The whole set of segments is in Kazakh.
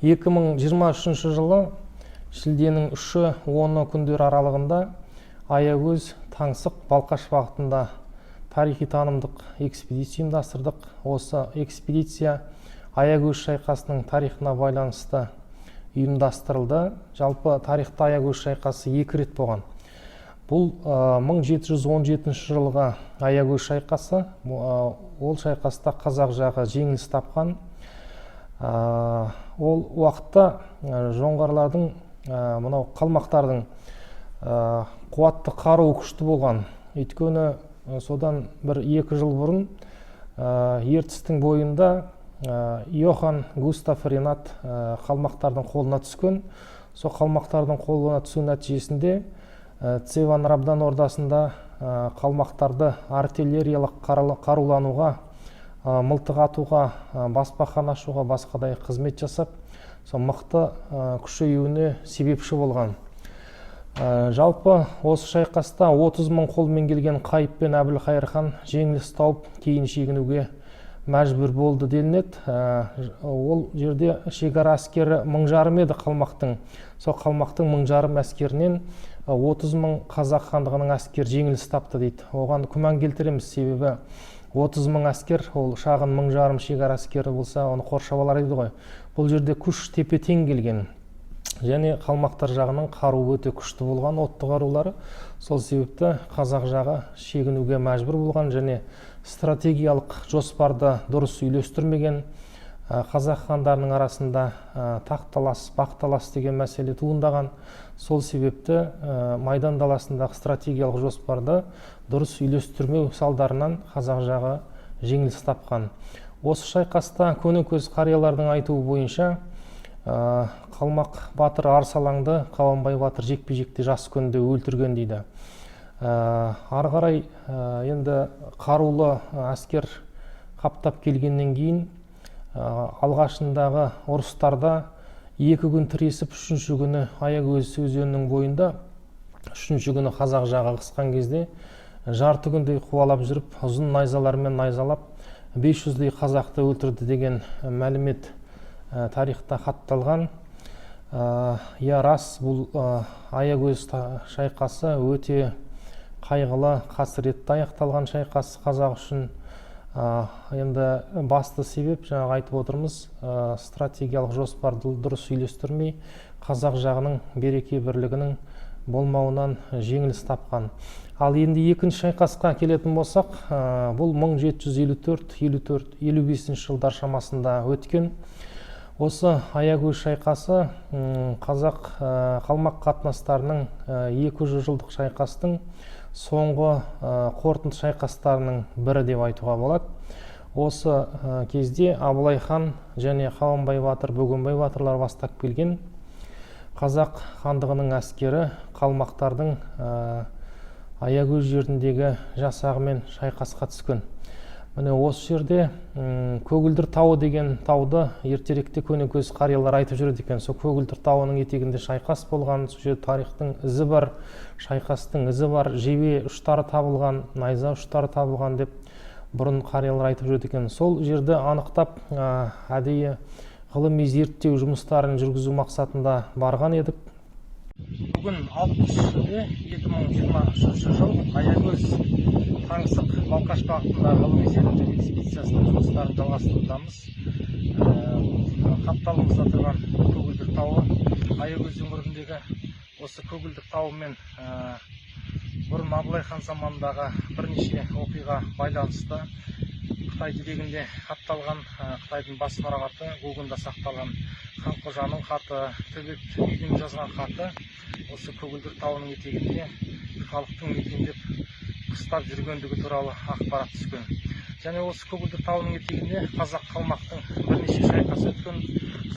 2023 жылы шілденің 3-10 күндер аралығында Аягөз Таңсық Балқаш бағытында тарихи танымдық экспедиция ұйымдастырдық. Осы экспедиция Аягөз шайқасының тарихына байланысты ұйымдастырылды. Жалпы тарихта Аягөз шайқасы 2 рет болған. Бұл 1717 жылғы Аягөз шайқасы. Ол шайқаста қазақ жағы жеңіліс тапқан. Ол уақытта жоңғарлардың, мынау қалмақтардың қуатты қаруы күшті болған. Өйткені содан 1-2 жыл бұрын ертістің бойында Йохан Густав Ренат қалмақтардың қолына түскен. Сол қалмақтардың қолына түсу нәтижесінде Цеван Рабдан ордасында қалмақтарды артиллериялық қарулануға, мылтық атуға, баспахан ашуға, басқадай қызмет жасап, сол мықты күшеюіне себепші болған. Жалпы осы шайқаста 30.000 қолмен келген Қайып пен Әбілқайыр хан жеңіліс тауып кейін шегінуге мәжбүр болды делінеді. Ол жерде шекара әскері 1,500 еді қалмақтың. Сол қалмақтың 1,500 әскерінен 30.000 қазақ хандығының әскер жеңіліс тапты дейді. Оған күмән келтіреміз, себебі 30.000 әскер, ол шағын 1,500 шекара әскері болса, оны қоршап алар еді ғой. Бұл жерде күш тепе-тең келген. Және қалмақтар жағының қаруы өте күшті болған, отты қарулары. Сол себепті қазақ жағы шегінуге мәжбүр болған және стратегиялық жоспарды дұрыс үйлестірмеген. Қазақ хандарының арасында тақталас, бақталас деген мәселе туындаған. Сол себепті Майдан даласындағы стратегиялық жоспарды дұрыс үйлестірмеу салдарынан қазақ жағы жеңіліс тапқан. Осы шайқаста көнекөз қариялардың айтуы бойынша Қалмақ батыр Арсалаңды Қабанбай батыр жекпе-жекте жас күнінде өлтірген дейді. Ары қарай енді қарулы әскер қаптап келгеннен кейін алғашындағы ұрыстарда 2 күн тіресіп, 3-ші күні Аягөз өзенінің бойында, 3-ші күні қазақ жағы қысқан кезде жарты күндей қуалап жүріп, ұзын найзалармен найзалап 500-дей қазақты өлтірді деген мәлімет тарихта хатталған. Рас, бұл Аягөз шайқасы өте қайғылы, қасіретті аяқталған шайқас қазақ үшін. Енді басты себеп, жаңағы айтып отырмыз, стратегиялық жоспарды дұрыс үйлестірмей, қазақ жағының береке бірлігінің болмауынан жеңіліс тапқан. Ал енді екінші шайқасқа келетін болсақ, бұл 1754-55 жылдар шамасында өткен. Осы Аягөз шайқасы қазақ-қалмақ қатынастарының 200 жылдық шайқастың соңғы қорытынды шайқастарының бірі деп айтуға болады. Осы кезде Абылай хан және Қабанбай батыр, Бөгенбай батырлар бастап келген қазақ хандығының әскері қалмақтардың Аягөз жеріндегі жасағымен шайқасқа түскен. Міне осы жерде Көгілдір тауы деген тауды ертеректе көнекөз қариялар айтып жүреді екен. Сол Көгілдір тауының етегінде шайқас болған, сол жерде тарихтың ізі бар, шайқастың ізі бар, жебе ұштары табылған, найза ұштары табылған деп бұрын қариялар айтып жүреді екен. Сол жерді анықтап, әдейі ғылыми зерттеу жұмыстарын жүргізу мақсатында барған едік. Бүгін 2023 жыл Аягөз Таңсық Балқаш бағытында ғылыми зерттеу экспедициясының жұмыстарын жалғастырудамыз. Қапталымызда тұрған Көгілдір тауы, Аягөз өңіріндегі осы Көгілдір тауымен бұрын Абылай хан заманындағы бірнеше оқиға байланысты. Қытай дерегінде хатталған, Қытайдың бас мұрағаты, Гугунда сақталған Қанқожаның хаты, Төбет бидің жазған хаты осы Көгілдір тауының етегінде халықтың мекендеп қыстап жүргендігі туралы ақпарат түскен. Және осы Көгілдір тауының етегінде қазақ-қалмақтың бірнеше шайқасы өткен.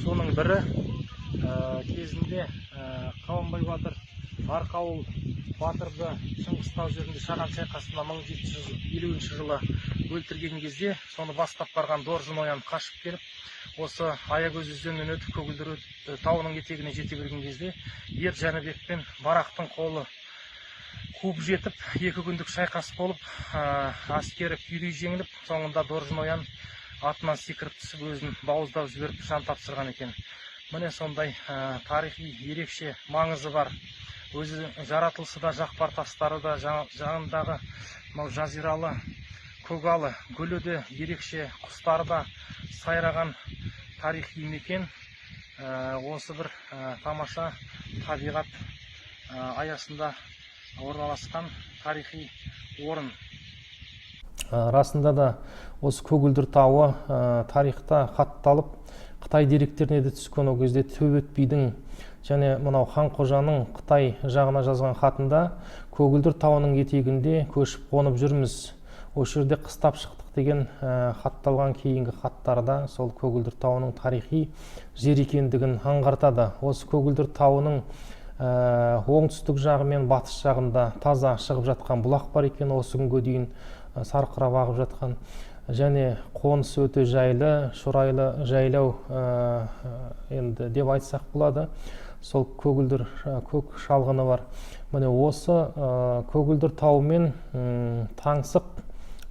Соның бірі кезінде Қабанбай батыр Арқауыл батырды Шыңғыстау жерінде Шаған шайқасында 1750 жылы өлтірген кезде, соны бастап барған Доржы Ноян қашып келіп, осы Аягөз өзенінен өтіп Көгілдір тауының етегіне жете берген кезде, Ер Жәнібек пен Барақтың қолы қуып жетіп, 2 күндік шайқас болып, әскері күйрей жеңіліп, соңында Доржы Ноян атынан секіріп түсіп, өзін бауыздап жіберіп жан тапсырған екен. міне сондай тарихи ерекше маңызы бар. Өзі жаратылысы да, жақпар тастары да, жанындағы жазиралы көгалы гүлі де ерекше, құстары да сайраған тарихи мекен. Осы бір тамаша табиғат аясында орналасқан тарихи орын. Расында да осы Көгілдір тауы тарихта хатталып, Қытай деректеріне де түскен. Ол кезде Төбет бидің және мынау Ханқожаның Қытай жағына жазған хатында Көгілдір тауының етегінде көшіп қонып жүрміз, осы жерде қыстап шықтық деген хатталған кейінгі хаттарда сол Көгілдір тауының тарихи жер екендігін аңғартады. Осы Көгілдір тауының оңтүстік жағы мен батыс жағында таза шығып жатқан бұлақ бар екен, осы күнге дейін сарқырап ағып жатқан, және қонысы өте жайлы, шұрайлы жайлау енді деп айтсақ болады. Сол көгілдір көк шалғыны бар. Міне осы Көгілдір тауы мен Таңсық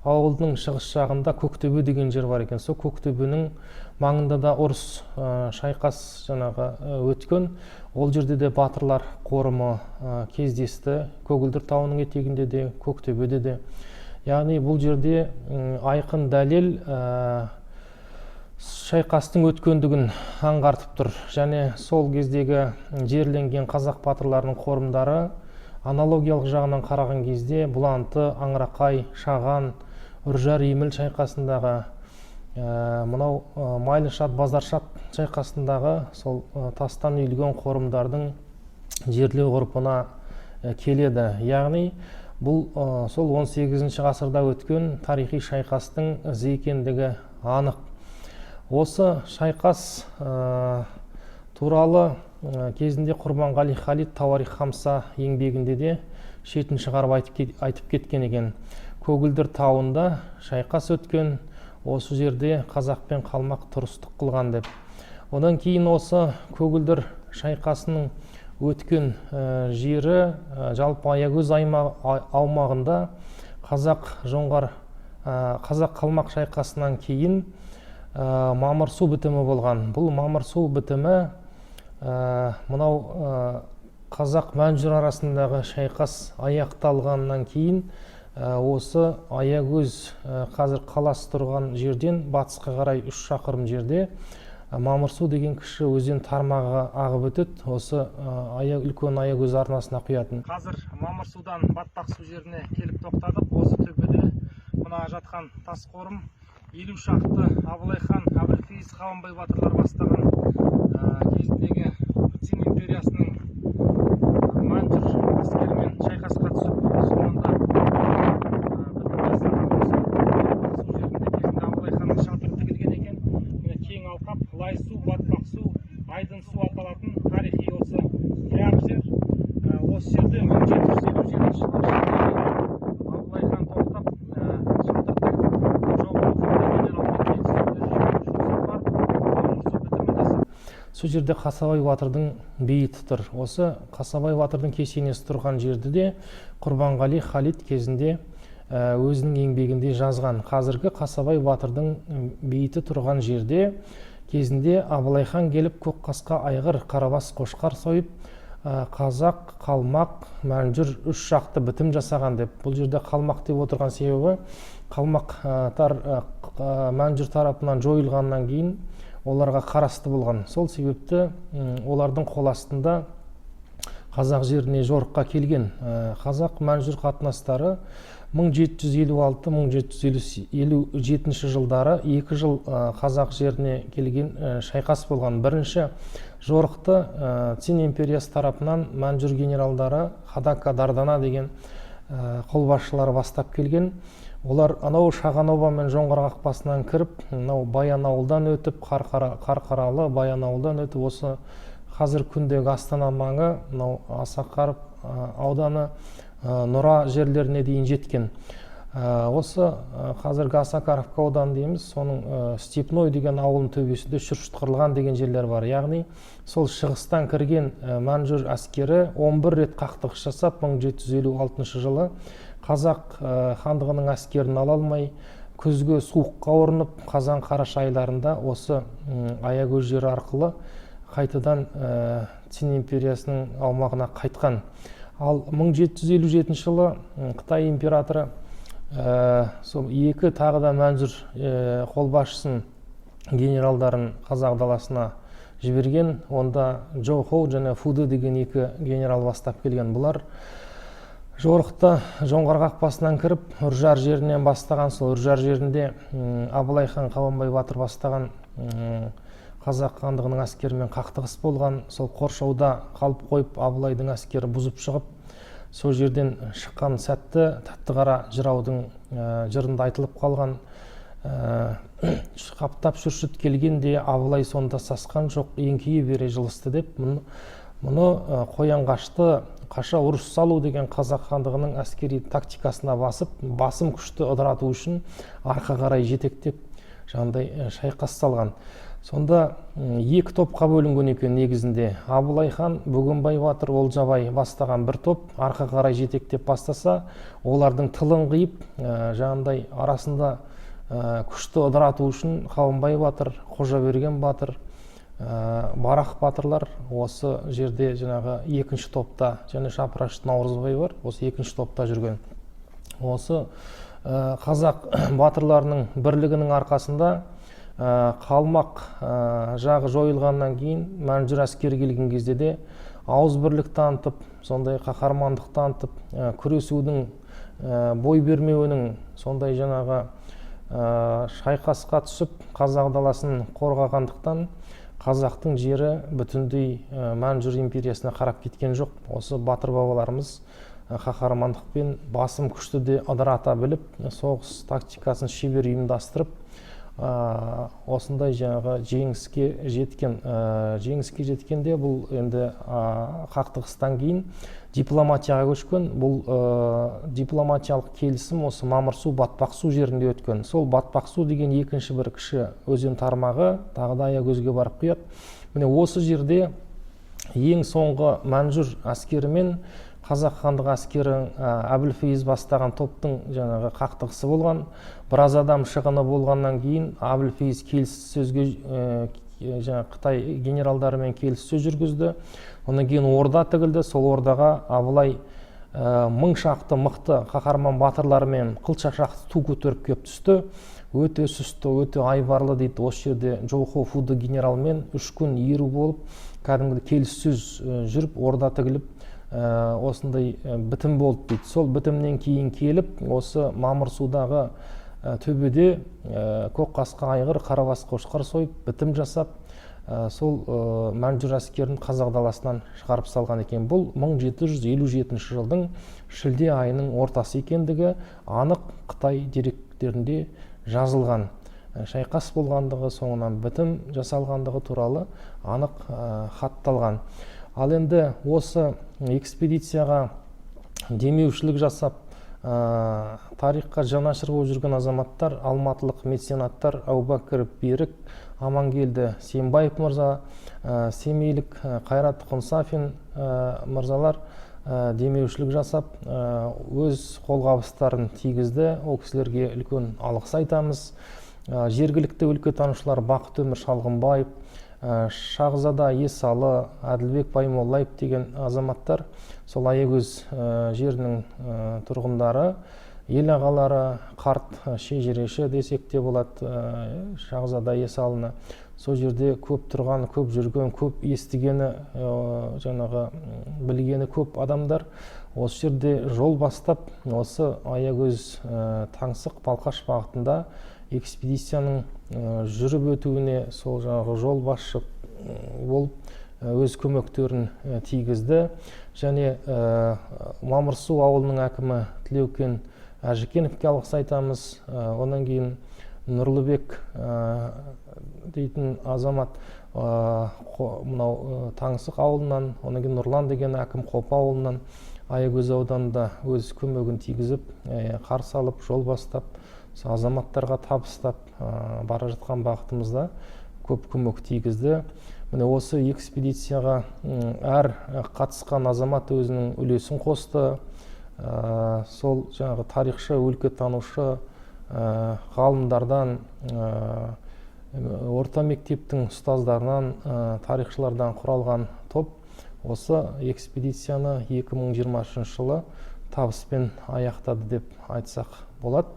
ауылының шығыс жағында Көктөбе деген жер бар екен. Сол Көктөбенің маңында да ұрыс, шайқас жаңағы өткен. Ол жерде де батырлар қорымы кездесті. Көгілдір тауының етегінде де, Көктөбеде де. Яғни бұл жерде айқын дәлел шайқастың өткендігін аңғартып тұр. Және сол кездегі жерленген қазақ батырларының қорымдары аналогиялық жағынан қараған кезде Бұланты, Аңырақай, Шаған, Үржар, Еміл шайқасындағы, мынау Майлышат, Базаршат шайқасындағы сол тастан үйілген қорымдардың жерлеу ғұрпына келеді. Яғни бұл сол 18 ғасырда өткен тарихи шайқастың ізі екендігі анық. Осы шайқас туралы кезінде Құрбанғали Халид Тауарих Хамса еңбегінде де шетін шығарып айтып кеткен екен. Көгілдір тауында шайқас өткен, осы жерде қазақ пен қалмақ тұрыстық қылған деп. Одан кейін осы Көгілдір шайқасының өткен жері жалпы Аягөз аумағында қазақ-қалмақ шайқасынан кейін Мамырсу бітімі болған. Бұл Мамырсу бітімі мынау қазақ Мәнжүр арасындағы шайқас аяқталғаннан кейін осы Аягөз қазір қаласы тұрған жерден батысқа қарай 3 шақырым жерде Мамырсу деген кіші өзен тармағы ағып өтеді. Осы үлкен Аягөз арнасына құятын. Қазір Мамырсудан Батпақсу жеріне келіп тоқтадық. Осы төбеде мына жатқан тас қорым 50 шақты Абылай хан, Әбілқайыр, Қабанбай батырлар бастаған кезіндегі Цин империясының Мәнжүр әскерімен шайқасқа түсіп, соңында Батпақсу жерінде кезінде Абылай ханның шатыры тігілген екен. Кең алқап, Лайсу, Батпақсу, Айдынсу аталатын тарихи осы қияқ жер. Осы жерде 1757 жылы Абылай хан тоқтап шатыр тігіп, сол жерде Қасабай батырдың бейіті тұр. Осы Қасабай батырдың кесенесі тұрған жерді де Құрбанғали Халид кезінде өзінің еңбегінде жазған. Қазіргі Қасабай батырдың бейіті тұрған жерде кезінде Абылай хан келіп Көкқасқа айғыр, Қарабас, Қошқар сойып, қазақ, қалмақ, Мәнжүр 3 шақты бітім жасаған деп. Бұл жерде қалмақ деп отырған себебі қалмақтар Мәнжүр тарапынан жойылғаннан кейін оларға қарасты болған. Сол себепті олардың қол астында қазақ жеріне жорыққа келген. Қазақ Мәнжүр қатынастары 1756-1757 жылдары 2 жыл қазақ жеріне келген шайқас болған. Бірінші жорықты Цин империясы тарапынан Мәнжүр генералдары Хадака Дардана деген қолбасшылары бастап келген. Олар анау Шағанова мен Жоңғар қақпасынан кіріп, Баянауылдан өтіп, Қарқаралы, Баянауылдан өтіп, осы қазір күндегі Астана маңы, Асақаров ауданы, Нұра жерлеріне дейін жеткен. Осы қазіргі Асақаровка ауданы дейміз, соның Степной деген ауылының төбесінде шүршіт деген жерлер бар. Яғни сол шығыстан кірген Мәнжүр әскері 11 рет қақтығыс жасап, 1756 жылы қазақ хандығының әскерін ала алмай, күзге суыққа ұрынып, қазан қараша айларында осы Аягөз жері арқылы қайтадан Цин империясының аумағына қайтқан. Ал 1757 жылы Қытай императоры сол екі тағы да мәнжүр қолбасшысын генералдарын қазақ даласына жіберген. Онда Джоу Хоу және Фуды деген екі генерал бастап келген. Бұлар жорықта Жоңғар қақпасынан кіріп, Үржар жерінен бастаған. Сол Үржар жерінде Абылай хан Қабанбай батыр бастаған қазақ хандығының әскерімен қақтығыс болған. Сол қоршауда қалып қойып, Абылайдың әскері бұзып шығып, сол жерден шыққан сәтті Тәттіқара жыраудың жырында айтылып қалған. Қаптап шүршіт келгенде Абылай сонда сасқан жоқ, еңкейе бере жылысты деп, мұны қоян қашты қаша ұрыс салу деген қазақ хандығының әскери тактикасына басым күшті ыдырату үшін арқа қарай жетектеп жаңағыдай шайқас салған. Сонда екі топқа бөлінген екен негізінде. Абылай хан Бөгенбай батыр, Олжабай бастаған бір топ арқа қарай жетектеп бастаса, олардың тылын қиып, жаңағыдай арасында күшті ыдырату үшін Қабанбай батыр, Қожаберген батыр, Барақ батырлар осы жерде жаңағы екінші топта, және Шапырашты Наурызбай бар, осы екінші топта жүрген. Осы қазақ батырларының бірлігінің арқасында Қалмақ жағы жойылғаннан кейін мәнжүр әскері келген кезде де ауыз бірлік танытып, сондай қаһармандық танытып, күресудің бой бермеуінің, сондай жаңағы шайқасқа түсіп қазақ даласын қорғағандықтан қазақтың жері бүтіндей мәнжүр империясына қарап кеткен жоқ. Осы батыр бабаларымыз қаһармандықпен басым күшті де ыдырата біліп, соғыс тактикасын шебер ұйымдастырып, осындай жаңағы жеңіске жеткен. Жеңіске жеткенде бұл енді қақтығыстан кейін дипломатияға көшкен. Бұл дипломатиялық келісім осы Мамырсу, Батпақсу жерінде өткен. Сол Батпақсу деген екінші бір кіші өзен тармағы тағы да Аягөзге барып құяды. Міне осы жерде ең соңғы мәнжүр әскерімен қазақ хандығы әскері Әбілфейіз бастаған топтың жаңағы қақтығысы болған. Біраз адам шығыны болғаннан кейін Әбілфейіз келіссөзге Қытай генералдарымен келіссөз жүргізді. Онан кейін орда тігілді. Сол ордаға Абылай мың шақты мықты қаһарман батырларымен қылша шақты ту көтеріп кеп түсті. Өте сұсты, өте айбарлы дейді. Осы жерде Джоу Хоу Фуды генералмен 3 күн еру болып, кәдімгі келіссөз жүріп, орда тігіліп, осындай бітім болды дейді. Сол бітімнен кейін келіп, осы Мамырсудағы төбеде көкқасқа айғыр, қарабас қошқар сойып, бітім жасап, сол мәнжүр әскерін қазақ даласынан шығарып салған екен. Бұл 1757 жылдың шілде айының ортасы екендігі анық Қытай деректерінде жазылған. Шайқас болғандығы, соңынан бітім жасалғандығы туралы анық хатталған. Ал енді осы экспедицияға демеушілік жасап, тарихқа жанашыр болып жүрген азаматтар, алматылық меценаттар Әубәкір Берік, Амангелді Сембаев мырза, семейлік Қайрат Құнсафин мырзалар демеушілік жасап, өз қолғабыстарын тигізді. Ол кісілерге үлкен алғыс айтамыз. Жергілікті өлкетанушылар Бақыт Өмір Шалғынбаев, Шағзада Есалы, Әділбек Баймоллаев деген азаматтар, сол Аягөз жерінің тұрғындары, ел ағалары, қарт шежіреші десек те болады Шағзада Есалыны. Сол жерде көп тұрған, көп жүрген, көп естігені, жаңағы білгені көп адамдар. Осы жерде жол бастап, осы Аягөз Таңсық Балқаш бағытында экспедицияның жүріп өтуіне сол жаңағы жол басшы болып өз көмектерін тигізді. Және Мамырсу ауылының әкімі Тілеукен Әжікеновке алғыс айтамыз. Онан кейін Нұрлыбек дейтін азамат мынау Таңсық ауылынан, онан кейін Нұрлан деген әкім Қопа ауылынан Аягөз ауданында өз көмегін тигізіп, қарсы алып, жол бастап, азаматтарға табыстап бара жатқан бағытымызда көп көмек тигізді. Міне осы экспедицияға әр қатысқан азамат өзінің үлесін қосты. Сол жаңағы тарихшы, өлкетанушы ғалымдардан орта мектептің ұстаздарынан, тарихшылардан құралған топ осы экспедицияны 2023 жылы табыспен аяқтады деп айтсақ болады.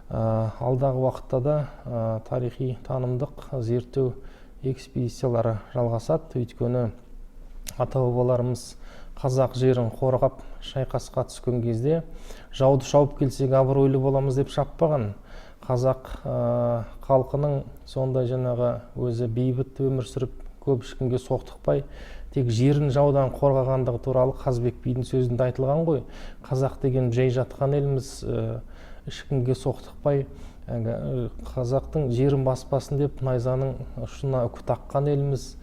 Алдағы уақытта да тарихи танымдық зерттеу экспедициялары жалғасады. Өйткені ата-бабаларымыз қазақ жерін қорғап шайқасқа түскен кезде жауды шауып келсек абыройлы боламыз деп шаппаған. Қазақ халқының сондай жаңағы өзі бейбіт өмір сүріп көп ешкімге соқтықпай тек жерін жаудан қорғағандығы туралы Қазбек бидің сөзінде айтылған ғой. Қазақ деген жай жатқан еліміз, ешкімге соқтықпай қазақтың жерін баспасын деп найзаның ұшына үкі таққан еліміз,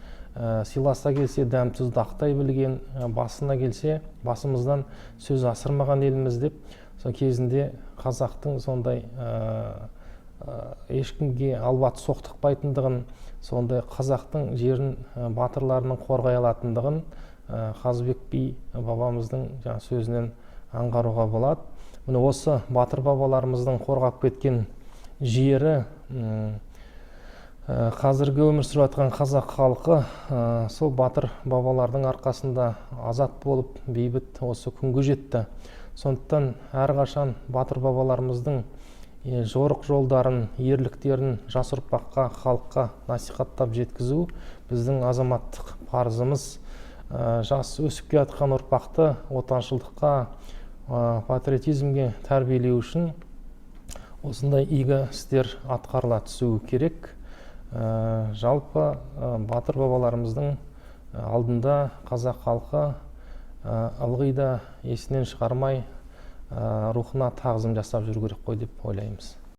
сыйласа келсе дәм тұзды ақтай білген, басына келсе басымыздан сөз асырмаған еліміз деп сол кезінде қазақтың сондай ешкімге албат соқтықпайтындығын, сондай қазақтың жерін батырларының қорғай алатындығын Қазбек би бабамыздың сөзінен аңғаруға болады. Міне осы батыр бабаларымыздың қорғап кеткен жері, қазіргі өмір сүріп жатқан қазақ халқы сол батыр бабалардың арқасында азат болып бейбіт осы күнге жетті. Сондықтан әрқашан батыр бабаларымыздың жорық жолдарын, ерліктерін жас ұрпаққа, халыққа насихаттап жеткізу біздің азаматтық парызымыз. Жас өсіп келе жатқан ұрпақты отаншылдыққа, патриотизмге тәрбиелеу үшін осындай игі істер атқарыла түсуі керек. Жалпы батыр бабаларымыздың алдында қазақ халқы ылғи да есінен шығармай рухына тағзым жасап жүру керек қой деп ойлаймыз.